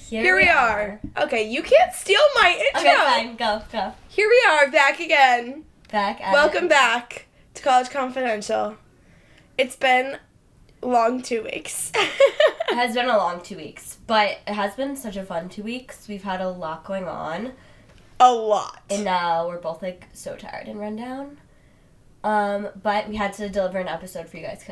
Here we are. Okay, you can't steal my intro. Okay, fine. Go. Here we are, back again. Back at Welcome back to College Confidential. It's been long 2 weeks. It has been a long 2 weeks, but it has been such a fun 2 weeks. We've had a lot going on. A lot. And we're both, so tired and run down. But we had to deliver an episode for you guys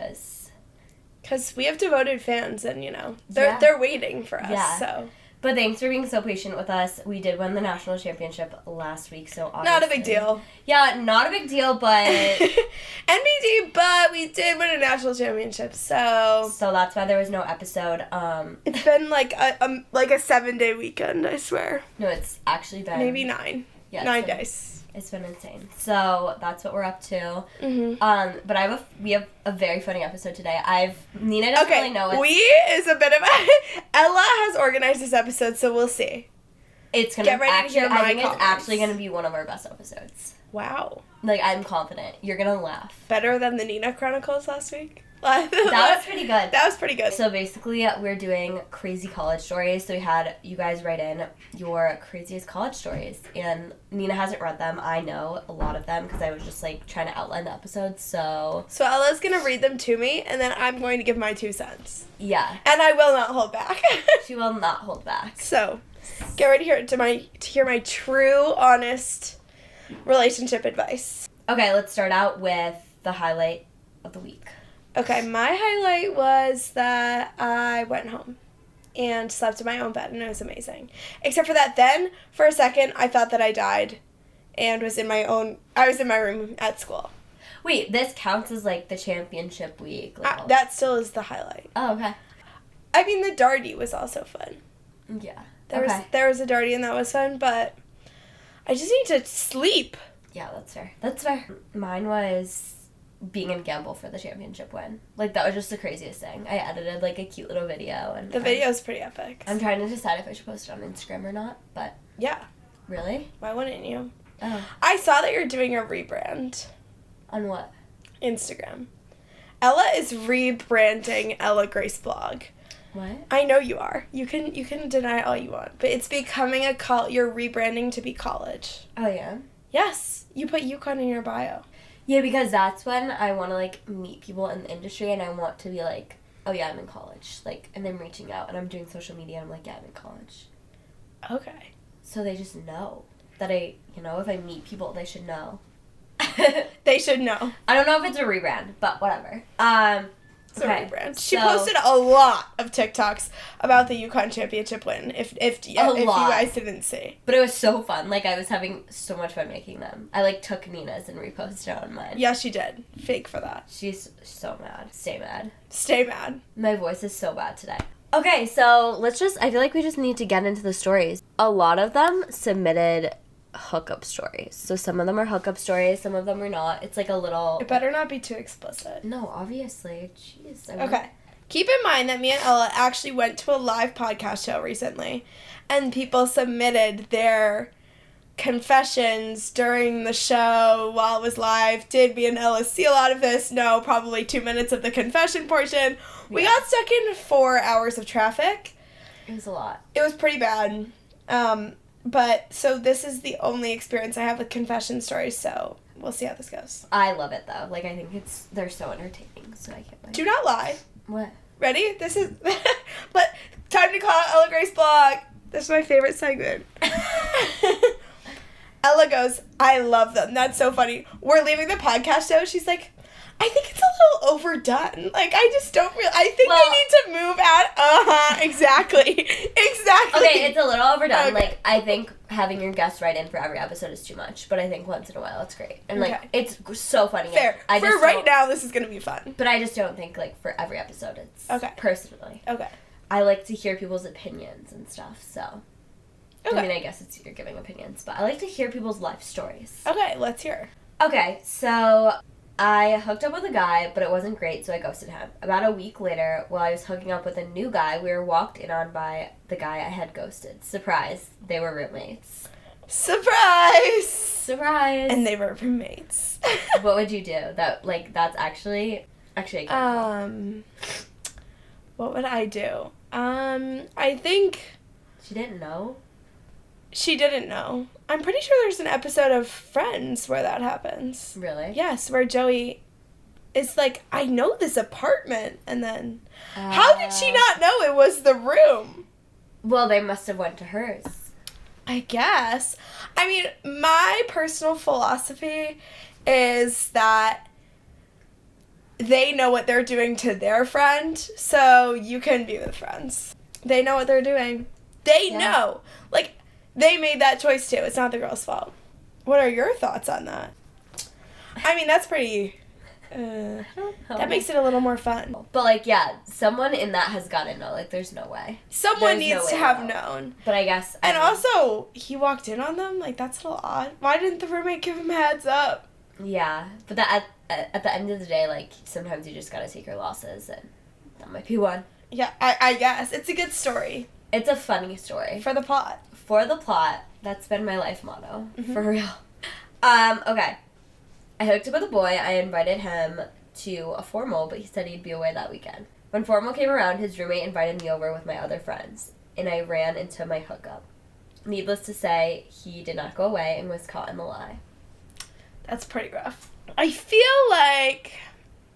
because we have devoted fans and, they're waiting for us, yeah. so. But thanks for being so patient with us. We did win the national championship last week, so obviously. Not a big deal. Yeah, not a big deal, but. NBD, but we did win a national championship, so. So that's why there was no episode. It's been like a 7-day weekend, I swear. No, it's actually been. Maybe 9. Yeah, 9 days. It's been insane. So that's what we're up to. Mm-hmm. But we have a very funny episode today. Nina doesn't really know it. Is a bit of Ella has organized this episode, so we'll see. It's gonna get ready to hear my I think comments. It's actually gonna be one of our best episodes. Wow. I'm confident. You're gonna laugh. Better than the Nina Chronicles last week? That was pretty good. That was pretty good. So basically, we're doing crazy college stories. So we had you guys write in your craziest college stories. And Nina hasn't read them. I know a lot of them because I was just, trying to outline the episodes. So Ella's going to read them to me, and then I'm going to give my 2 cents. Yeah. And I will not hold back. She will not hold back. So, get ready to hear my true, honest relationship advice. Okay, let's start out with the highlight of the week. Okay, my highlight was that I went home and slept in my own bed, and it was amazing. Except for that then, for a second, I thought that I died and was in my room at school. Wait, this counts as, the championship week? That still is the highlight. Oh, okay. I mean, the Darty was also fun. Yeah. There was a Darty, and that was fun, but I just need to sleep. Yeah, that's fair. That's fair. Mine was being in Gamble for the championship win. That was just the craziest thing. I edited, a cute little video. And the video's pretty epic. I'm trying to decide if I should post it on Instagram or not, but... Yeah. Really? Why wouldn't you? Oh. I saw that you're doing a rebrand. On what? Instagram. Ella is rebranding Ella Grace Blog. What? I know you are. You can deny all you want, but it's becoming you're rebranding to be college. Oh, yeah? Yes. You put UConn in your bio. Yeah, because that's when I want to, meet people in the industry, and I want to be oh, yeah, I'm in college. And I'm reaching out, and I'm doing social media, and I'm yeah, I'm in college. Okay. So they just know that if I meet people, they should know. They should know. I don't know if it's a rebrand, but whatever. It's a rebrand. She posted a lot of TikToks about the UConn championship win, if you guys didn't see. But it was so fun. I was having so much fun making them. I, took Nina's and reposted it on mine. Yeah, she did. Fake for that. She's so mad. Stay mad. Stay mad. My voice is so bad today. Okay, so I feel like we just need to get into the stories. A lot of them submitted hookup stories. So some of them are hookup stories, some of them are not. It's a little... It better not be too explicit. No, obviously. Jeez. Okay. Keep in mind that me and Ella actually went to a live podcast show recently, and people submitted their confessions during the show while it was live. Did me and Ella see a lot of this? No, probably 2 minutes of the confession portion. Yeah. We got stuck in 4 hours of traffic. It was a lot. It was pretty bad. But, so this is the only experience I have with confession stories, so we'll see how this goes. I love it, though. I think they're so entertaining, so I can't wait. Do not lie. What? Ready? This is, but time to call out Ella Grace Blog. This is my favorite segment. Ella goes, I love them. That's so funny. We're leaving the podcast show. She's like, I think it's a little overdone. I just don't really... I think they need to move out... Exactly. Exactly. Okay, it's a little overdone. Okay. I think having your guests write in for every episode is too much. But I think once in a while it's great. And, it's so funny. Fair. For right now, this is going to be fun. But I just don't think, for every episode it's... Okay. Personally. Okay. I like to hear people's opinions and stuff, so... Okay. I mean, I guess you're giving opinions. But I like to hear people's life stories. Okay, let's hear. Okay, so... I hooked up with a guy, but it wasn't great, so I ghosted him. About a week later, while I was hooking up with a new guy, we were walked in on by the guy I had ghosted. Surprise, they were roommates. Surprise! Surprise! And they were roommates. What would you do? That's actually a good call. What would I do? I think She didn't know? She didn't know. I'm pretty sure there's an episode of Friends where that happens. Really? Yes, where Joey is like, I know this apartment, and then how did she not know it was the room? Well, they must have went to hers. I guess. I mean, my personal philosophy is that they know what they're doing to their friend, so you can be with friends. They know what they're doing. They know. Like, they made that choice too. It's not the girl's fault. What are your thoughts on that? I mean, that's pretty... I don't know. That makes it a little more fun. But, like, yeah, someone in that has got to know. Like, there's no way. Someone There's no needs way to have to know. known. But I guess... And also, he walked in on them? Like, that's a little odd. Why didn't the roommate give him a heads up? Yeah. But that at the end of the day, like, sometimes you just got to take your losses, and that might be one. Yeah, I guess. It's a good story. It's a funny story. For the plot. For the plot, that's been my life motto. Mm-hmm. For real. Okay. I hooked up with a boy. I invited him to a formal, but he said he'd be away that weekend. When formal came around, his roommate invited me over with my other friends, and I ran into my hookup. Needless to say, he did not go away and was caught in the lie. That's pretty rough. I feel like...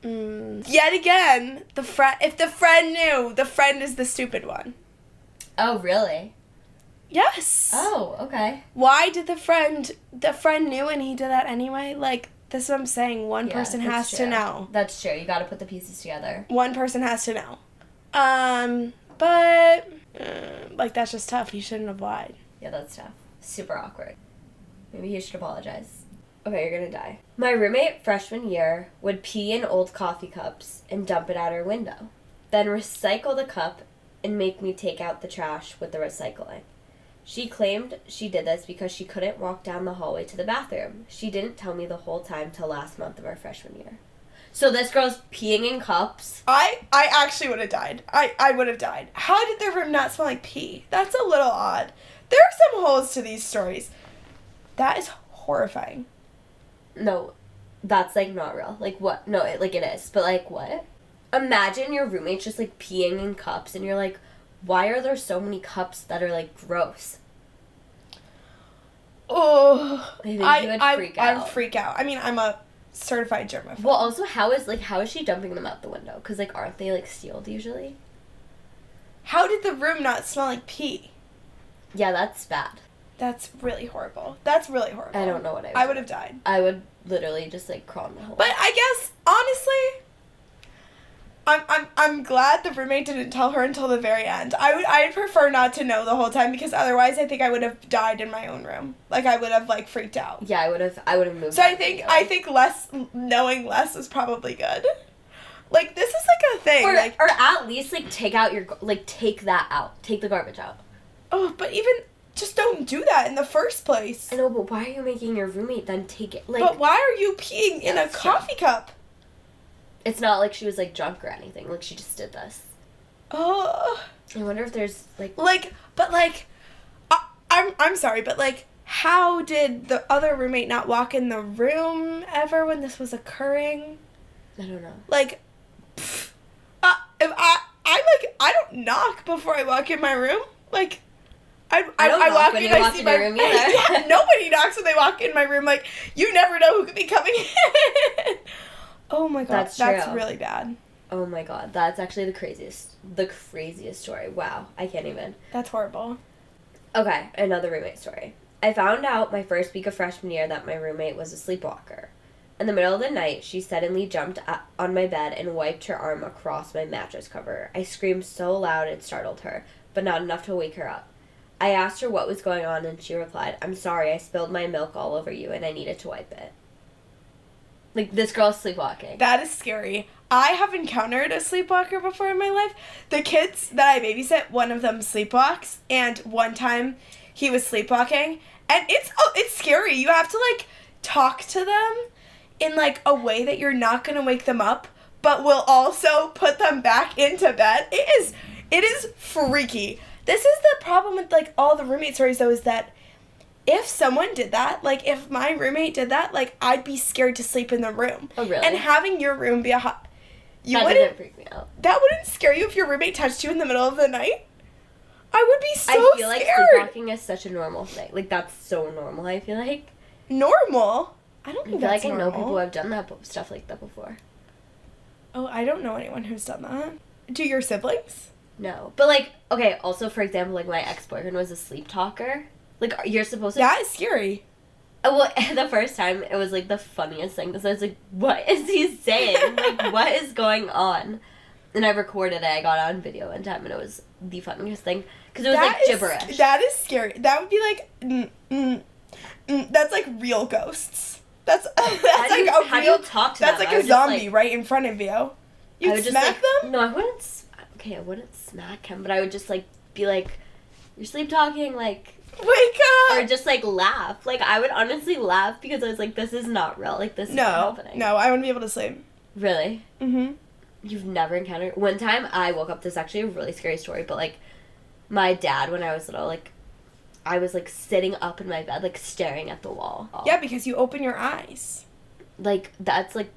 yet again, if the friend knew, the friend is the stupid one. Oh, really? Yes. Oh, okay. Why did the friend knew and he did that anyway? Like, this is what I'm saying. One Yeah, person has that's to true. know. That's true. You gotta put the pieces together. One person has to know. But, like, that's just tough. You shouldn't have lied. Yeah, that's tough. Super awkward. Maybe he should apologize. Okay, you're gonna die. My roommate freshman year would pee in old coffee cups and dump it out her window. Then recycle the cup and make me take out the trash with the recycling. She claimed she did this because she couldn't walk down the hallway to the bathroom. She didn't tell me the whole time till last month of our freshman year. So this girl's peeing in cups. I actually would have died. I would have died. How did their room not smell like pee? That's a little odd. There are some holes to these stories. That is horrifying. No, that's, like, not real. Like, what? No, it is. But, like, what? Imagine your roommate's just, like, peeing in cups, and you're like, why are there so many cups that are, like, gross? Oh, I think you would freak out. I'd freak out. I mean, I'm a certified germaphobe. Well, also, how is she dumping them out the window? Because, like, aren't they, like, sealed usually? How did the room not smell like pee? Yeah, that's bad. That's really horrible. That's really horrible. I don't know what I would have died. I would literally just, like, crawl in the hole. But I guess, honestly, I'm glad the roommate didn't tell her until the very end. I'd prefer not to know the whole time, because otherwise I think I would have died in my own room. Like, I would have, like, freaked out. Yeah, I would have moved. So I think knowing less is probably good. Like, this is like a thing. Or at least, like, take that out. Take the garbage out. Oh, but even just don't do that in the first place. I know, but why are you making your roommate then take it? Like, but why are you peeing in a coffee cup? It's not like she was, like, drunk or anything. Like, she just did this. Oh. I wonder if there's, like... I'm sorry, but, like, how did the other roommate not walk in the room ever when this was occurring? I don't know. Like, if I don't knock before I walk in my room. Like, I walk in, I see my room either. Yeah, nobody knocks when they walk in my room. Like, you never know who could be coming in. Oh my god, that's really bad. Oh my god, that's actually the craziest story. Wow, I can't even. That's horrible. Okay, another roommate story. I found out my first week of freshman year that my roommate was a sleepwalker. In the middle of the night, she suddenly jumped on my bed and wiped her arm across my mattress cover. I screamed so loud it startled her, but not enough to wake her up. I asked her what was going on, and she replied, "I'm sorry, I spilled my milk all over you, and I needed to wipe it." Like, this girl's sleepwalking. That is scary. I have encountered a sleepwalker before in my life. The kids that I babysit, one of them sleepwalks, and one time he was sleepwalking, and it's scary. You have to, like, talk to them in, like, a way that you're not gonna wake them up, but will also put them back into bed. It is freaky. This is the problem with, like, all the roommate stories, though, is that if someone did that, like, if my roommate did that, like, I'd be scared to sleep in the room. Oh, really? And having your room be that doesn't freak me out. That wouldn't scare you if your roommate touched you in the middle of the night? I would be so I feel like scared. sleepwalking is such a normal thing. Like, that's so normal, I feel like. Normal? I don't I think feel that's like I normal. know people who have done that stuff like that before. Oh, I don't know anyone who's done that. Do your siblings? No. But, like, okay, also, for example, like, my ex-boyfriend was a sleep talker. Like, you're supposed to... That is scary. Well, the first time, it was, like, the funniest thing. Because I was like, what is he saying? Like, what is going on? And I recorded it. I got it on video one time, and it was the funniest thing. Because it was, like, gibberish. That is scary. That would be, like, that's, like, real ghosts. That's like a how do real... you talk to That's them? like a zombie right in front of you. You'd smack them? No, I wouldn't... Okay, I wouldn't smack him, but I would just, like, be like, you're sleep talking, like... Wake up! Or just, like, laugh. Like, I would honestly laugh because I was like, this is not real. Like, this is not happening. No, I wouldn't be able to sleep. Really? Mm-hmm. You've never encountered... One time, I woke up... This is actually a really scary story, but, like, my dad, when I was little, like, I was, like, sitting up in my bed, like, staring at the wall. Yeah, because you open your eyes. Like, that's, like,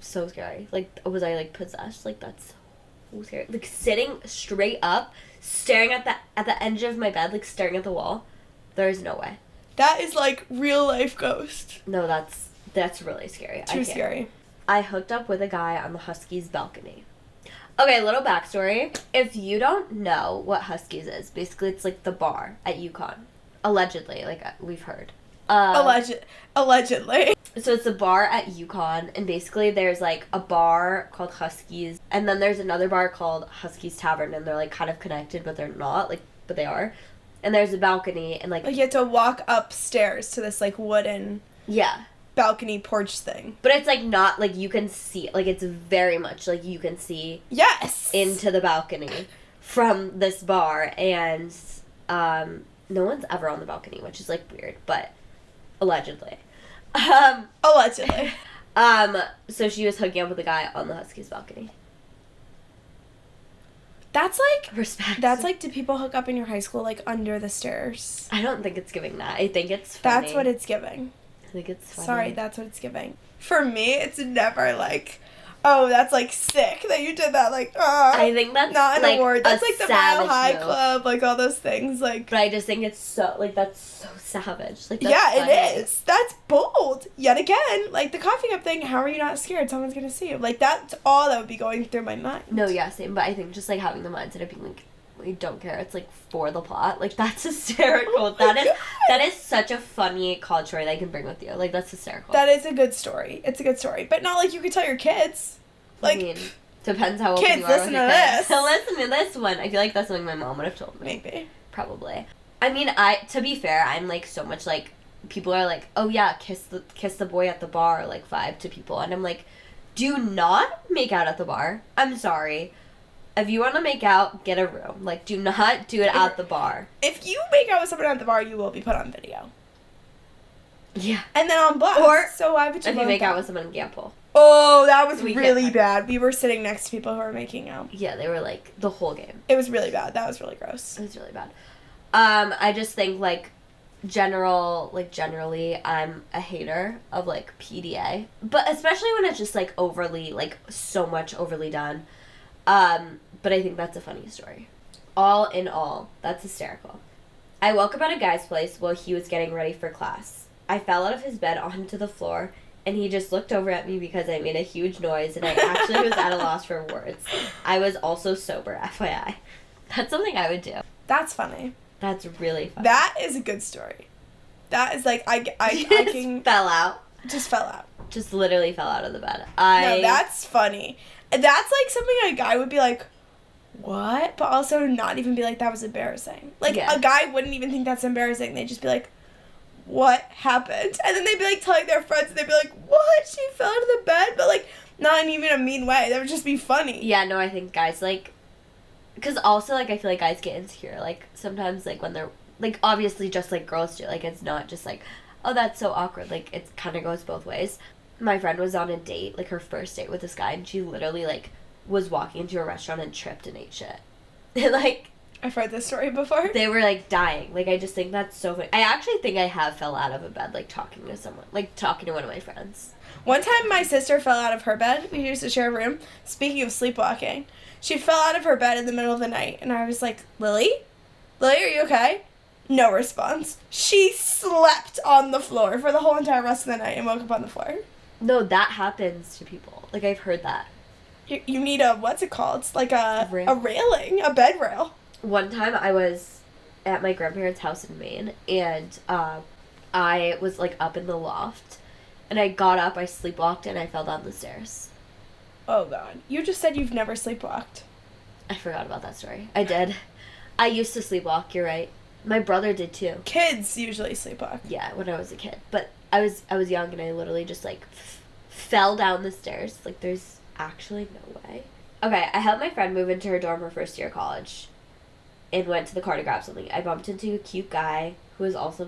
so scary. Like, was I, like, possessed? Like, that's so scary. Like, sitting straight up, staring at the edge of my bed, like, staring at the wall. There's no way. That is, like, real life ghost. No, that's really scary. Too scary. I hooked up with a guy on the Huskies balcony. Okay, little backstory. If you don't know what Huskies is, basically it's like the bar at UConn. Allegedly, like we've heard. Allegedly. So it's a bar at UConn, and basically there's like a bar called Huskies, and then there's another bar called Huskies Tavern, and they're like kind of connected, but they're not, like, but they are. And there's a balcony, and like you have to walk upstairs to this, like, wooden... Yeah. balcony porch thing. But it's, like, not, like, you can see, like, it's very much, like, you can see... Yes! Into the balcony from this bar, and, no one's ever on the balcony, which is, like, weird, but allegedly. Allegedly. So she was hooking up with a guy on the Huskies balcony. That's, like... Respect. That's, like, do people hook up in your high school, like, under the stairs? I don't think it's giving that. I think it's funny. That's what it's giving. I think it's funny. Sorry, that's what it's giving. For me, it's never, like... Oh, that's, like, sick that you did that, like, I think that's, not an like, award. That's, like, the Mile High move. Club, like, all those things, like... But I just think it's so, like, that's so savage. Like, that's yeah, funny. it is. That's bold. Yet again, like, the coffee cup thing, how are you not scared someone's gonna see you? Like, that's all that would be going through my mind. No, yeah, same. But I think just, like, having the mindset of being, like, we don't care. It's, like, for the plot. Like, that's hysterical. Oh my That is such a funny college story that you can bring with you. Like, that's hysterical. That is a good story. It's a good story. But not like you could tell your kids. Like, I mean, depends how open kids, you are listen with to your kids. this. Listen to this one. I feel like that's something my mom would have told me. Maybe. Probably. I mean, to be fair, I'm, like, so much, like, people are like, oh, yeah, kiss the boy at the bar, like, vibe to people. And I'm like, do not make out at the bar. I'm sorry. If you want to make out, get a room. Like, do not do it at the bar. If you make out with someone at the bar, you will be put on video. Yeah. And then on blast. Or so why would you if you make out with someone in Gamble. Oh, that was We really can't. bad. We were sitting next to people who were making out. Yeah, they were, like, the whole game. It was really bad. That was really gross. It was really bad. I just think, like, generally, I'm a hater of, like, PDA. But especially when it's just, like, overly, like, so much overly done. But I think that's a funny story. All in all, that's hysterical. I woke up at a guy's place while he was getting ready for class. I fell out of his bed onto the floor, and he just looked over at me because I made a huge noise, and I actually was at a loss for words. I was also sober, FYI. That's something I would do. That's funny. That's really funny. That is a good story. That is like, I can... fell out. Just fell out. Just literally fell out of the bed. No, that's funny. That's like something a guy would be like, what? But also not even be like, that was embarrassing. Like, Yeah. a guy wouldn't even think that's embarrassing. They'd just be like, what happened? And then they'd be like telling their friends, and they'd be like, what? She fell out of the bed? But like, not in even a mean way. That would just be funny. Yeah, no, I think guys, like, because also, like, I feel like guys get insecure. Like, sometimes, like, when they're, like, obviously just like girls do. Like, it's not just like, oh, that's so awkward. Like, it kind of goes both ways. My friend was on a date, like, her first date with this guy, and she literally, like, was walking into a restaurant and tripped and ate shit. Like, I've heard this story before. They were, like, dying. Like, I just think that's so funny. I actually think I have fell out of a bed, like, talking to someone. Like, talking to one of my friends. One time my sister fell out of her bed. We used to share a room. Speaking of sleepwalking, she fell out of her bed in the middle of the night. And I was like, Lily? Lily, are you okay? No response. She slept on the floor for the whole entire rest of the night and woke up on the floor. No, that happens to people. Like, I've heard that. You need a, what's it called? It's like a railing, a bed rail. One time I was at my grandparents' house in Maine, and I was, like, up in the loft, and I got up, I sleepwalked, and I fell down the stairs. Oh, God. You just said you've never sleepwalked. I forgot about that story. I did. I used to sleepwalk, you're right. My brother did, too. Kids usually sleepwalk. Yeah, when I was a kid. But I was young, and I literally just, like, fell down the stairs. Like, there's actually no way. Okay, I helped my friend move into her dorm her first year of college. And went to the car to grab something. I bumped into a cute guy who was also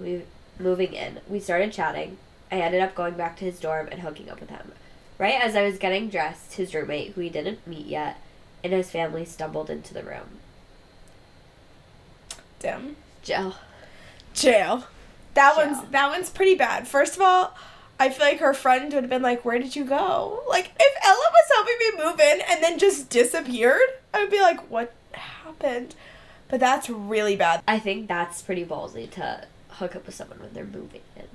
moving in. We started chatting. I ended up going back to his dorm and hooking up with him. Right as I was getting dressed, his roommate, who we didn't meet yet, and his family stumbled into the room. Damn. Jail. That one's pretty bad. First of all, I feel like her friend would have been like, where did you go? Like, if Ella was helping me move in and then just disappeared, I would be like, what happened? But that's really bad. I think that's pretty ballsy to hook up with someone when they're moving in.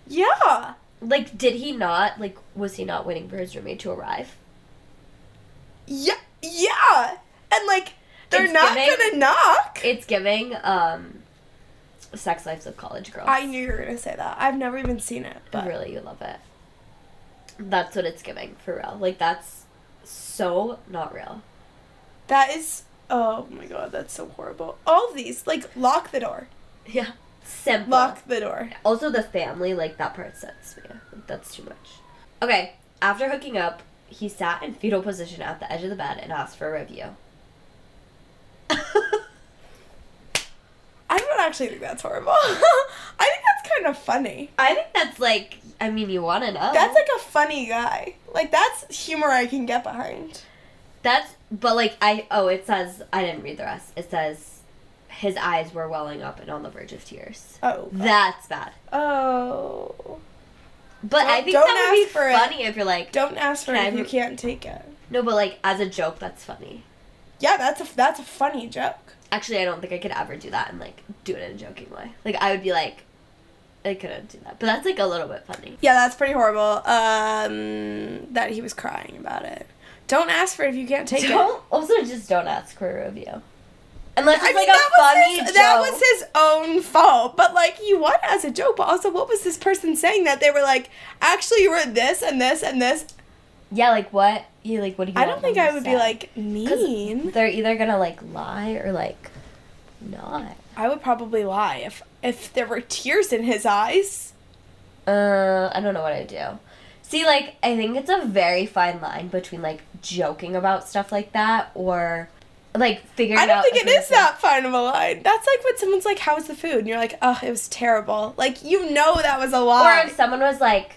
Yeah. Like, did he not, like, was he not waiting for his roommate to arrive? Yeah. And, like, they're not gonna knock. It's giving, Sex Lives of College Girls. I knew you were gonna say that. I've never even seen it. But really, you love it. That's what it's giving, for real. Like, that's so not real. That is... Oh my God, that's so horrible. All of these, like, lock the door. Yeah. Simple. Lock the door. Also, the family, like, that part sets me. Like, that's too much. Okay, after hooking up, he sat in fetal position at the edge of the bed and asked for a review. I don't actually think that's horrible. I think that's kind of funny. I think that's, like, I mean, you want to know. That's, like, a funny guy. Like, that's humor I can get behind. But, like, it says, I didn't read the rest. It says his eyes were welling up and on the verge of tears. Oh. That's bad. Oh. But I think that would be funny if you're like... Don't ask for it if you can't take it. No, but, like, as a joke, that's funny. Yeah, that's a funny joke. Actually, I don't think I could ever do that and, like, do it in a joking way. Like, I would be like, I couldn't do that. But that's, like, a little bit funny. Yeah, that's pretty horrible. That he was crying about it. Don't ask for it if you can't take it. Also, just don't ask for a review. Unless it's, I mean, like, a funny joke. That was his own fault. But, like, you want it as a joke. But also, what was this person saying that they were like, actually, you were this and this and this? Yeah, like, what? Yeah, like, what do you I don't think I would be, like, mean. They're either gonna, like, lie or, like, not. I would probably lie if there were tears in his eyes. I don't know what I'd do. See, like, I think it's a very fine line between, like, joking about stuff like that or, like, figuring out... I don't think it is that fine of a line. That's like when someone's like, how was the food? And you're like, oh, it was terrible. Like, you know that was a lie. Or if someone was like,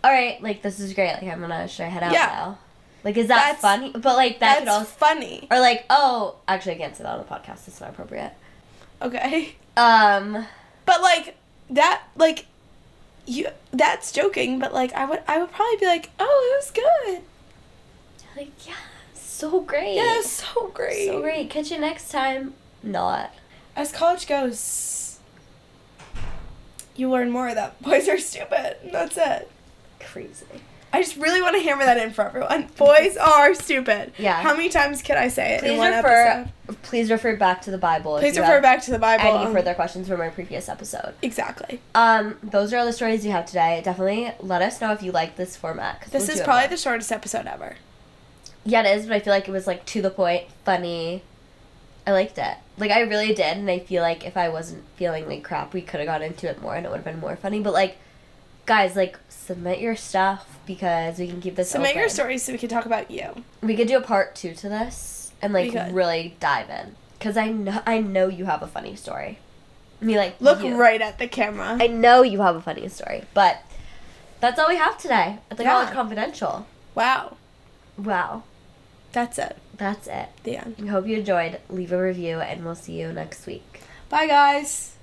all right, like, this is great. Like, I'm gonna should I head out now? Like, is that funny? But, like, that could also... funny. Or, like, oh... Actually, I can't say that on the podcast. It's not appropriate. Okay. But, like, that, like... That's joking, but, like, I would probably be like, oh, it was good. Like, yeah, so great. Yeah, so great. So great. Catch you next time. Not. As college goes, you learn more that boys are stupid. That's it. Crazy. I just really want to hammer that in for everyone. Boys are stupid. Yeah. How many times can I say it in one episode? Please refer back to the Bible. Please refer back to the Bible. Any further questions from our previous episode. Exactly. Those are all the stories you have today. Definitely let us know if you like this format. This is probably the shortest episode ever. Yeah, it is, but I feel like it was, like, to the point, funny. I liked it. Like, I really did, and I feel like if I wasn't feeling like crap, we could have gone into it more, and it would have been more funny. But, like, guys, like, submit your stuff, because we can keep this Submit open. your stories so we can talk about you. We could do a part 2 to this, and, like, really dive in. Because I know you have a funny story. I mean, like, look right at the camera. I know you have a funny story, but that's all we have today at the College Confidential. Wow. That's it. That's it. The end. We hope you enjoyed. Leave a review, and we'll see you next week. Bye, guys.